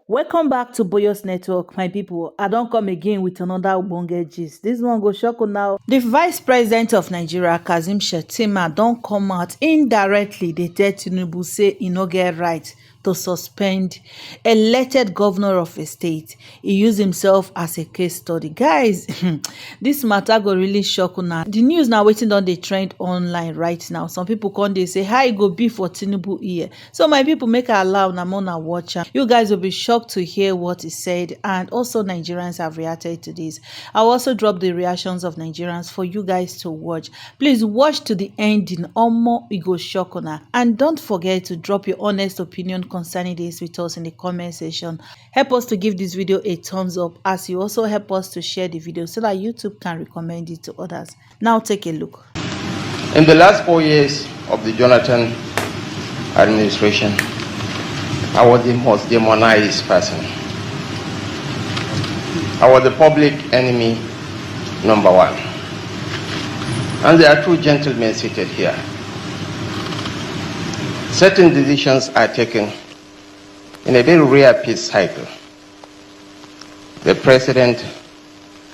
Welcome back to Boyos Network, my people. I don't come again with another ogbonge gist. This one go shock you now. The Vice President of Nigeria, Kazim Shettima, don't come out indirectly. They tell Tinubu say he no get right to suspend elected governor of a state. He used himself as a case study. Guys, this matter go really shock now. The news now waiting on the trend online right now. Some people come they say how it go be for Tinubu here. So my people make allow Namona watch. You guys will be shocked to hear what he said, and also Nigerians have reacted to this. I'll also drop the reactions of Nigerians for you guys to watch. Please watch to the ending. Omo, it go shock on. And don't forget to drop your honest opinion concerning this with us in the comment section. Help us to give this video a thumbs up, as you also help us to share the video so that YouTube can recommend it to others. Now take a look. In the last 4 years of the Jonathan administration, I was the most demonized person. I was the public enemy number one. And there are two gentlemen seated here. Certain decisions are taken in a very rare peace cycle. The President,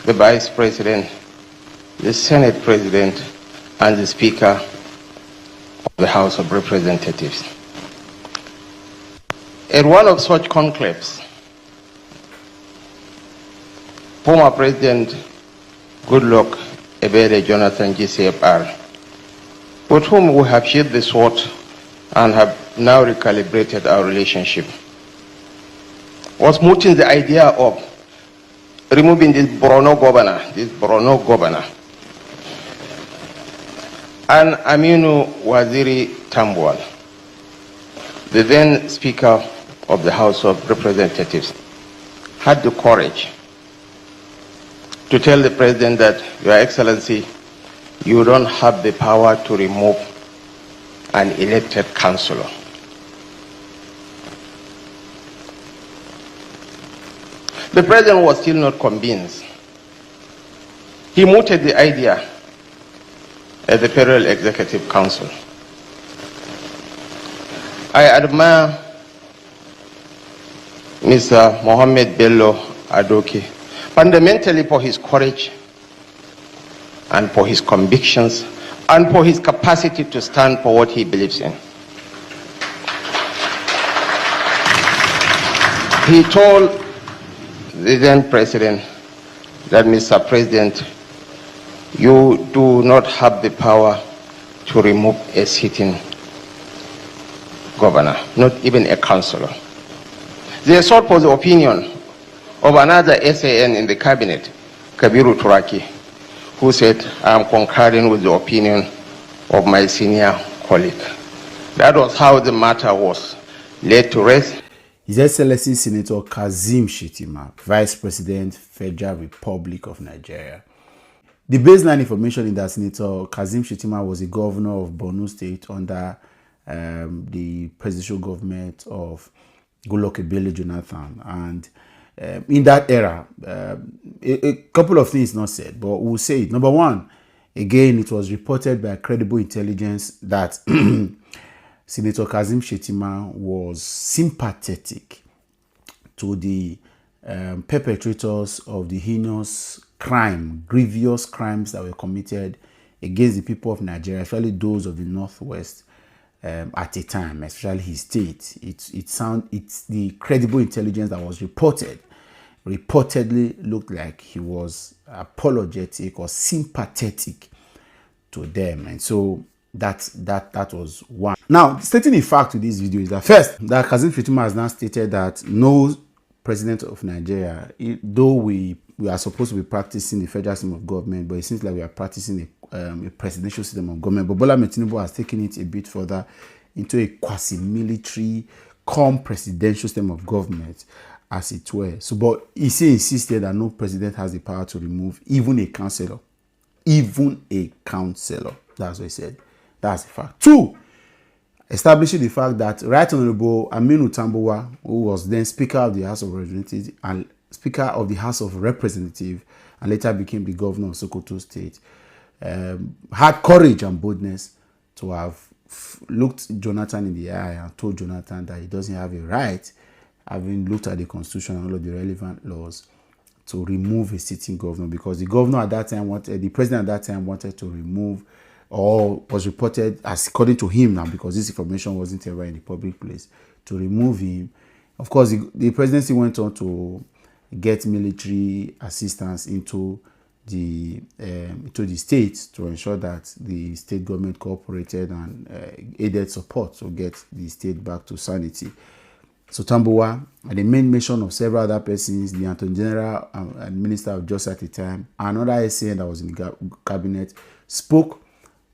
the Vice President, the Senate President, and the Speaker of the House of Representatives. At one of such conclaves, former President Goodluck Ebele Jonathan GCFR, with whom we have shared the sword and have now recalibrated our relationship, was mooting the idea of removing this Borno governor, and Aminu Waziri Tambuwal, the then Speaker of the House of Representatives, had the courage to tell the President that, Your Excellency, you don't have the power to remove an elected councillor. The President was still not convinced. He mooted the idea at the Federal Executive Council. I admire Mr. Mohammed Bello Adoke fundamentally for his courage and for his convictions and for his capacity to stand for what he believes in. He told the then President that, Mr. President, you do not have the power to remove a sitting governor, not even a councillor. They sought for the opinion of another SAN in the cabinet, Kabiru Turaki, who said, I am concurring with the opinion of my senior colleague. That was how the matter was laid to rest. His Excellency Senator Kazim Shettima, Vice President, Federal Republic of Nigeria. The baseline information in that Senator Kazim Shettima was the governor of Borno State under the presidential government of Goodluck Ebele Jonathan. And in that era, a couple of things not said, but we'll say it. Number one, again, it was reported by credible intelligence that Senator Kazim Shettima was sympathetic to the perpetrators of the heinous crime, grievous crimes that were committed against the people of Nigeria, especially those of the Northwest at a time, especially his state. It's the credible intelligence that was reportedly looked like he was apologetic or sympathetic to them, and so that was one. Now, stating a fact to this video is that first, that Kazim Shettima has now stated that no president of Nigeria, though we are supposed to be practicing the federal system of government, but it seems like we are practicing a presidential system of government. But Bola Tinubu has taken it a bit further into a quasi-military, presidential system of government, as it were. So, but he insisted that no president has the power to remove even a councillor. Even a councillor. That's what he said. That's the fact. Two, establishing the fact that Right Honorable Aminu Tambuwal, who was then Speaker of the House of Representatives and Speaker of the House of Representatives and later became the Governor of Sokoto State, had courage and boldness to have looked Jonathan in the eye and told Jonathan that he doesn't have a right having looked at the constitution and all of the relevant laws, to remove a sitting governor, because the governor at that time wanted, the president at that time wanted to remove, or was reported, as according to him now, because this information wasn't ever in the public place, to remove him. Of course, the presidency went on to get military assistance into the states to ensure that the state government cooperated and aided support to get the state back to sanity. So Tambuwa, and the main mention of several other persons, the Attorney General and Minister of Justice at the time, another SAN that was in the cabinet, spoke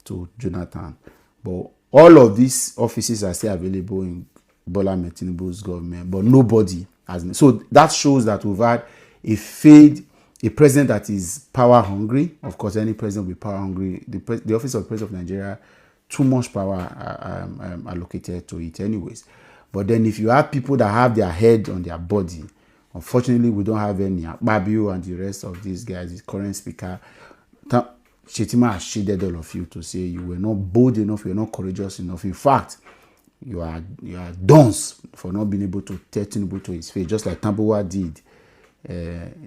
to Jonathan. But all of these offices are still available in Bola Ahmed Tinubu's government, but nobody has. So that shows that we've had a president that is power hungry. Of course, any president will be power hungry. The office of President of Nigeria, too much power allocated to it anyways. But then if you have people that have their head on their body, unfortunately, we don't have any. Babio and the rest of these guys, the current speaker, Shettima has shaded all of you to say you were not bold enough, you were not courageous enough. In fact, you are dunce for not being able to tell Tinubu to his face, just like Tambuwa did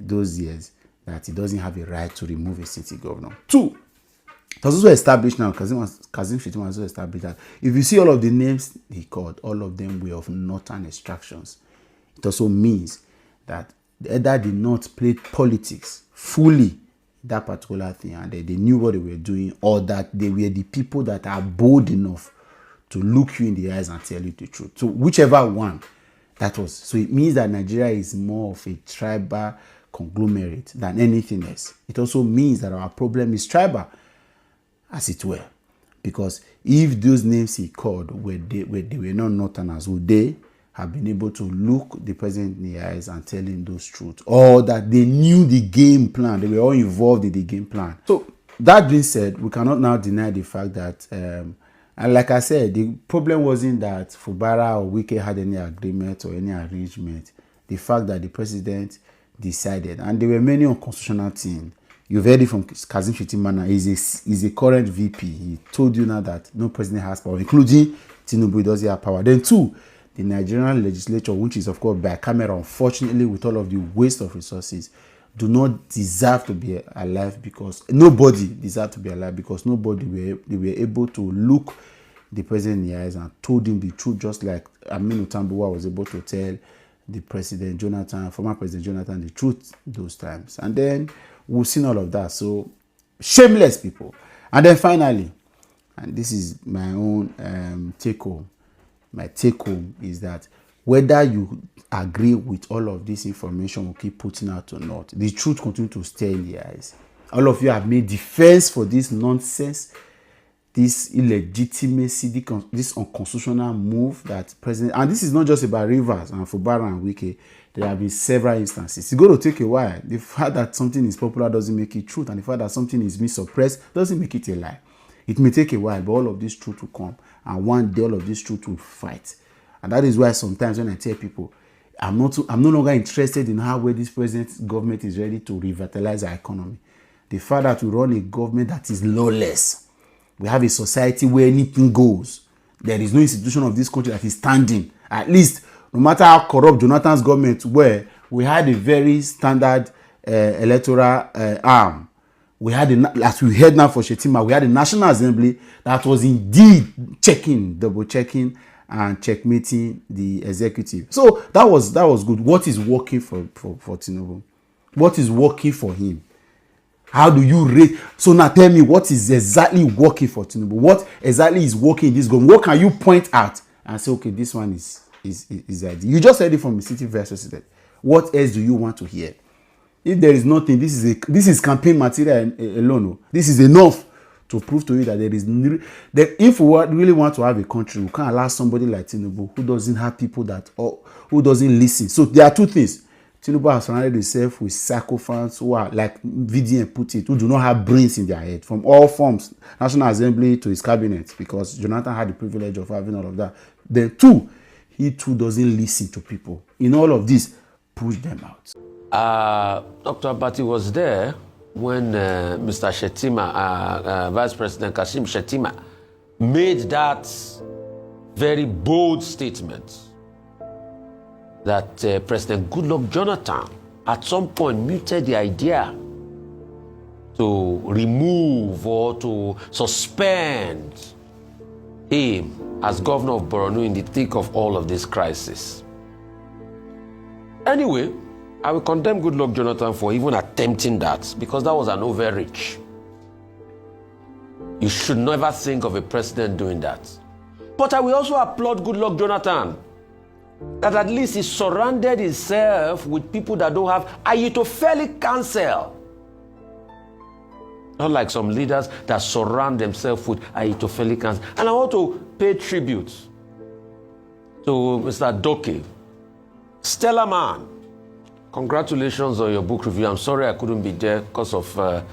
those years, that he doesn't have a right to remove a city governor. Two, it was also established now, Kazim Shettima also established that if you see all of the names he called, all of them were of northern extractions. It also means that either the North played politics fully, that particular thing, and they knew what they were doing, or that they were the people that are bold enough to look you in the eyes and tell you the truth. So whichever one that was. So it means that Nigeria is more of a tribal conglomerate than anything else. It also means that our problem is tribal, as it were. Because if those names he called they were not northerners, would they have been able to look the president in the eyes and tell him those truths? Or that they knew the game plan, they were all involved in the game plan. So that being said, we cannot now deny the fact that, and like I said, the problem wasn't that Fubara or Wike had any agreement or any arrangement. The fact that the president decided, and there were many unconstitutional things. You've heard it from Kazim Shettima. He's a current VP. He told you now that no president has power, including Tinubu doesn't have power. Then two, the Nigerian legislature, which is of course bicameral, unfortunately with all of the waste of resources, do not deserve to be alive, because nobody deserves to be alive, because nobody were able to look the president in the eyes and told him the truth, just like Aminu Tambuwa was able to tell the president Jonathan, former President Jonathan, the truth those times. And then we've seen all of that. So shameless people. And then finally, and this is my own take home, my take home is that whether you agree with all of this information we keep putting out or not, the truth continues to stare in the eyes. All of you have made defense for this nonsense, this illegitimacy, this unconstitutional move that president, and this is not just about Rivers and Fubara and Wike. There have been several instances. It's going to take a while. The fact that something is popular doesn't make it truth, and the fact that something is being suppressed doesn't make it a lie. It may take a while, but all of this truth will come, and one day all of this truth will fight. And that is why sometimes when I tell people, I'm no longer interested in how well this president's government is ready to revitalize our economy. The fact that we run a government that is lawless. We have a society where anything goes. There is no institution of this country that is standing. At least, no matter how corrupt Jonathan's government were, we had a very standard electoral arm. We had, as we heard now for Shettima, we had a National Assembly that was indeed double checking, and checkmating the executive. So that was good. What is working for Tinubu? What is working for him? How do you rate? So now tell me, what is exactly working for Tinubu? What exactly is working in this government? What can you point at and say, okay, this one is ideal? You just heard it from the city vice president. What else do you want to hear? If there is nothing, this is campaign material alone. This is enough to prove to you that there is that if we really want to have a country, we can't allow somebody like Tinubu who doesn't have people who doesn't listen. So there are two things. Tinubu has surrounded himself with sycophants who are, like VDM put it, who do not have brains in their head, from all forms, National Assembly to his cabinet, because Jonathan had the privilege of having all of that. Then two, he too doesn't listen to people. In all of this, push them out. Dr. Abati was there when Mr. Shettima, Vice President Kashim Shettima, made that very bold statement that President Goodluck Jonathan at some point muted the idea to remove or to suspend him as governor of Borno in the thick of all of this crisis. Anyway, I will condemn Goodluck Jonathan for even attempting that, because that was an overreach. You should never think of a president doing that. But I will also applaud Goodluck Jonathan that at least he surrounded himself with people that don't have Ayitophelic counsel. Not like some leaders that surround themselves with Ayitophelic counsel. And I want to pay tribute to Mr. Doke. Stellar man. Congratulations on your book review. I'm sorry I couldn't be there because of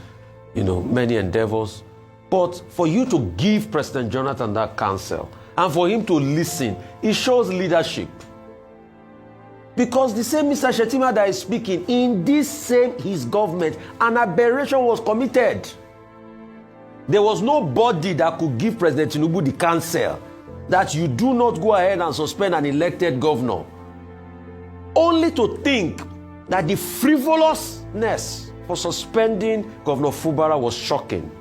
many endeavors. But for you to give President Jonathan that counsel and for him to listen, it shows leadership. Because the same Mr. Shettima that is speaking, in this same his government, an aberration was committed. There was nobody that could give President Tinubu the counsel that you do not go ahead and suspend an elected governor. Only to think that the frivolousness for suspending Governor Fubara was shocking.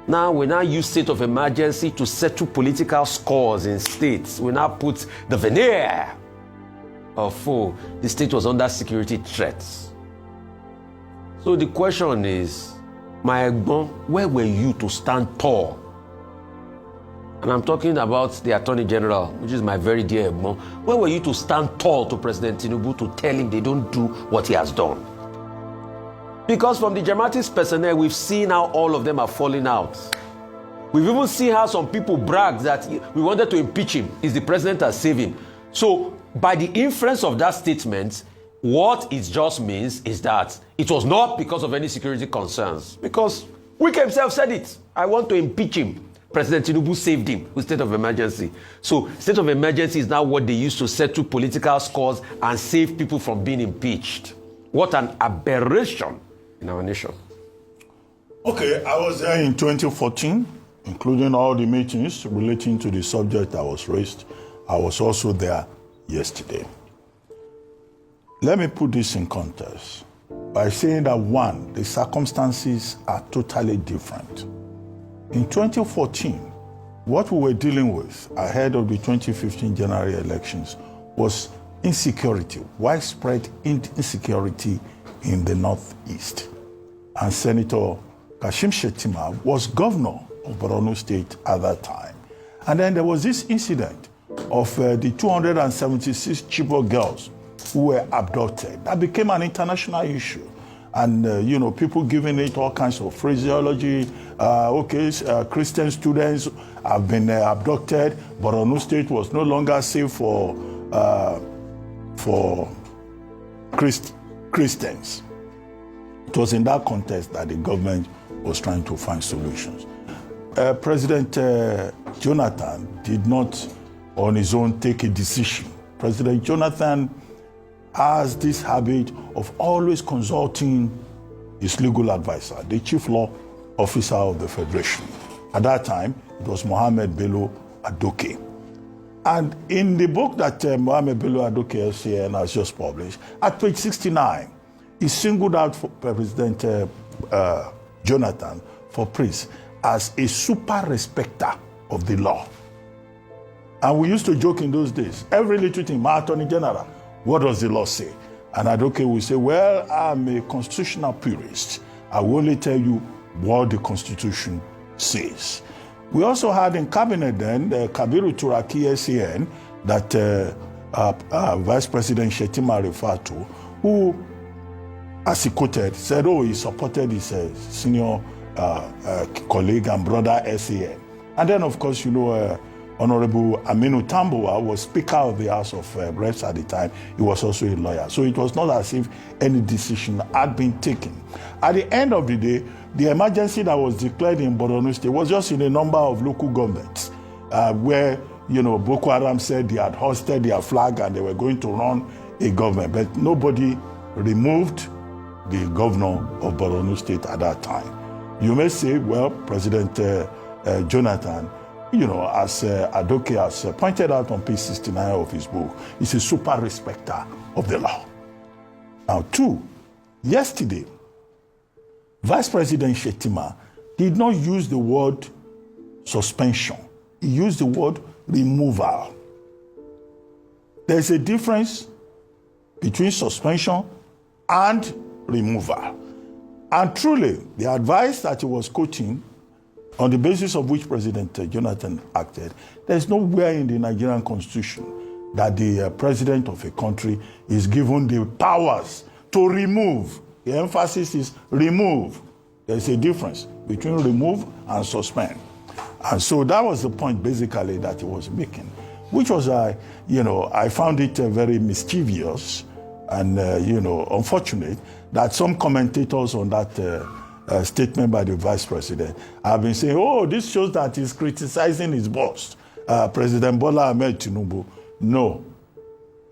Now we use state of emergency to settle political scores in states. We now put the veneer of the state was under security threats. So the question is, my Egbon, where were you to stand tall? And I'm talking about the Attorney General, which is my very dear Egbon. Where were you to stand tall to President Tinubu to tell him they don't do what he has done? Because from the Jamatis personnel, we've seen how all of them are falling out. We've even seen how some people brag that we wanted to impeach him. Is the president that saved him? So by the inference of that statement, what it just means is that it was not because of any security concerns. Because Wike himself said it. I want to impeach him. President Tinubu saved him with state of emergency. So state of emergency is now what they use to settle political scores and save people from being impeached. What an aberration in our nation. Okay, I was there in 2014, including all the meetings relating to the subject that was raised. I was also there yesterday. Let me put this in context by saying that, one, the circumstances are totally different. In 2014, what we were dealing with ahead of the 2015 general elections was insecurity, widespread insecurity in the Northeast. And Senator Kashim Shettima was governor of Borno State at that time. And then there was this incident of the 276 Chibok girls who were abducted. That became an international issue. And, people giving it all kinds of phraseology. Christian students have been abducted. Borno State was no longer safe for Christians. It was in that context that the government was trying to find solutions. President Jonathan did not, on his own, take a decision. President Jonathan has this habit of always consulting his legal advisor, the chief law officer of the Federation. At that time, it was Mohammed Bello Adoke. And in the book that Mohammed Bello Adoke LCN has just published, at page 69, he singled out for President Jonathan for praise as a super respecter of the law. And we used to joke in those days, every little thing, my Attorney General, what does the law say? And Adoke will say, well, I'm a constitutional purist. I will only tell you what the Constitution says. We also had in cabinet then, Kabiru Turaki SAN, that Vice President Shettima referred to, who, as he quoted, said, he supported his senior colleague and brother SAN. And then, of course, Honorable Aminu Tambuwa was Speaker of the House of Reps at the time. He was also a lawyer. So it was not as if any decision had been taken. At the end of the day, the emergency that was declared in Borno State was just in a number of local governments where, Boko Haram said they had hoisted their flag and they were going to run a government. But nobody removed the governor of Borno State at that time. You may say, well, President Jonathan as Adoke has pointed out on page 69 of his book, is a super respecter of the law. Now, two, yesterday, Vice President Shettima did not use the word suspension. He used the word removal. There's a difference between suspension and removal. And truly, the advice that he was quoting, on the basis of which President Jonathan acted, there's nowhere in the Nigerian Constitution that the president of a country is given the powers to remove. The emphasis is remove. There's a difference between remove and suspend. And so that was the point basically that he was making, which was, I found it very mischievous and, unfortunate that some commentators on that statement by the vice president have been saying, oh, this shows that he's criticizing his boss, President Bola Ahmed Tinubu. No,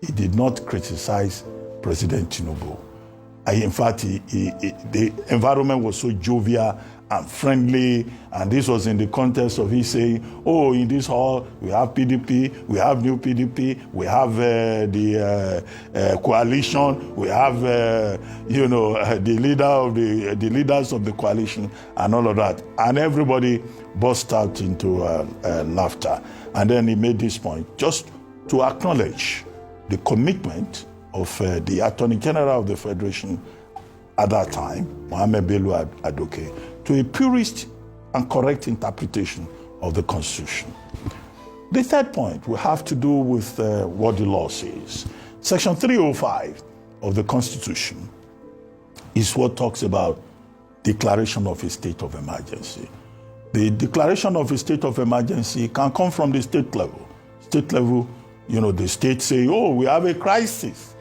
he did not criticize President Tinubu. In fact, the environment was so jovial and friendly, and this was in the context of he saying, oh, in this hall, we have PDP, we have new PDP, we have the coalition, we have, the leaders of the coalition, and all of that. And everybody burst out into laughter. And then he made this point, just to acknowledge the commitment of the Attorney General of the Federation at that time, Mohammed Bello Adoke, to a purist and correct interpretation of the Constitution. The third point will have to do with what the law says. Section 305 of the Constitution is what talks about declaration of a state of emergency. The declaration of a state of emergency can come from the state level. State level, the state say, oh, we have a crisis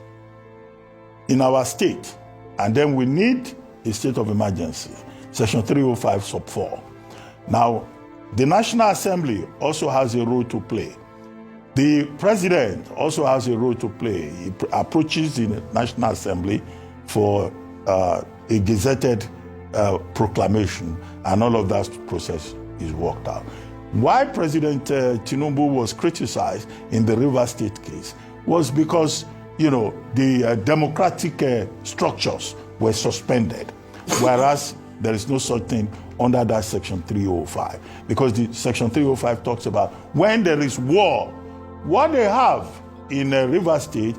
in our state, and then we need a state of emergency. Section 305 sub 4. Now, the National Assembly also has a role to play. The president also has a role to play. He approaches the National Assembly for a gazetted proclamation, and all of that process is worked out. Why President Tinubu was criticized in the River State case was because, the democratic structures were suspended, whereas there is no such thing under that Section 305, because the Section 305 talks about when there is war. What they have in River State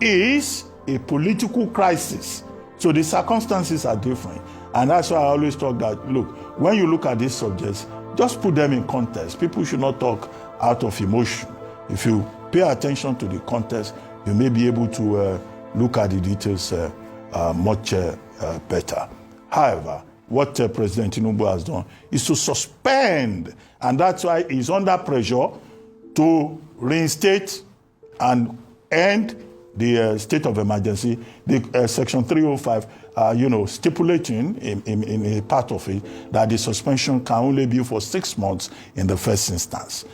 is a political crisis. So the circumstances are different. And that's why I always talk that, look, when you look at these subjects, just put them in context. People should not talk out of emotion. If you pay attention to the context, you may be able to look at the details much better. However, what President Tinubu has done is to suspend, and that's why he's under pressure to reinstate and end the state of emergency. The Section 305, stipulating in a part of it that the suspension can only be for 6 months in the first instance.